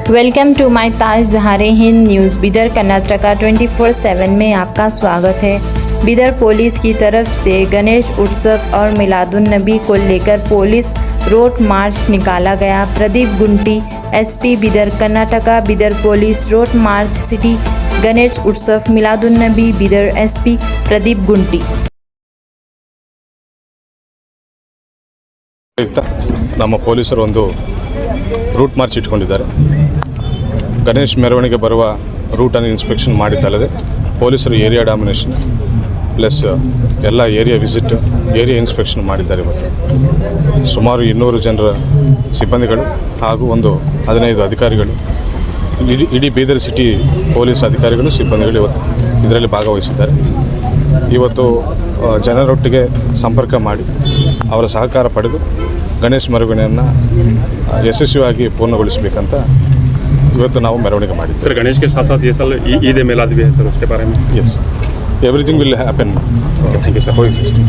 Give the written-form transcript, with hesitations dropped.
Welcome to my Taj Jahare Hind news Bidar Karnataka 24/7 में आपका स्वागत है। बिदर पुलिस की तरफ से गणेश उत्सव और मिलादुन्नबी को लेकर पुलिस रोड मार्च निकाला गया। Pradeep Gunti, SP Bidar Karnataka, Bidar police road march city Ganesh Utsav Miladunnabi Bidar SP Pradeep Gunti. ನಮ್ಮ ಪೊಲೀಸರು ಒಂದು ರೂಟ್ ಮಾರ್ಚ್ ಇಟ್ಕೊಂಡಿದ್ದಾರೆ. ಗಣೇಶ್ ಮೆರವಣಿಗೆ ಬರುವ ರೂಟನ್ನು ಇನ್ಸ್ಪೆಕ್ಷನ್ ಮಾಡಿದ್ದಲ್ಲದೆ ಪೊಲೀಸರು ಏರಿಯಾ ಡಾಮಿನೇಷನ್ ಪ್ಲಸ್ ಎಲ್ಲ ಏರಿಯಾ ವಿಸಿಟ್, ಏರಿಯಾ ಇನ್ಸ್ಪೆಕ್ಷನ್ ಮಾಡಿದ್ದಾರೆ. ಇವತ್ತು ಸುಮಾರು 200 ಜನರ ಸಿಬ್ಬಂದಿಗಳು ಹಾಗೂ ಒಂದು 15 ಅಧಿಕಾರಿಗಳು, ಇಡೀ ಬೀದರ್ ಸಿಟಿ ಪೊಲೀಸ್ ಅಧಿಕಾರಿಗಳು ಸಿಬ್ಬಂದಿಗಳು ಇವತ್ತು ಇದರಲ್ಲಿ ಭಾಗವಹಿಸಿದ್ದಾರೆ. ಇವತ್ತು ಜನರೊಟ್ಟಿಗೆ ಸಂಪರ್ಕ ಮಾಡಿ ಅವರ ಸಹಕಾರ ಪಡೆದು ಗಣೇಶ್ ಮೆರವಣಿಗೆಯನ್ನು ಯಶಸ್ವಿಯಾಗಿ ಪೂರ್ಣಗೊಳಿಸಬೇಕಂತ ಇವತ್ತು ನಾವು ಮೆರವಣಿಗೆ ಮಾಡಿದ್ದೇವೆ. सर, गणेश के साथ साथ ये साल ईद मिलाद भी है सर, उसके बारे में? Yes, everything will happen. Thank you sir. कोएक्सिस्टिंग.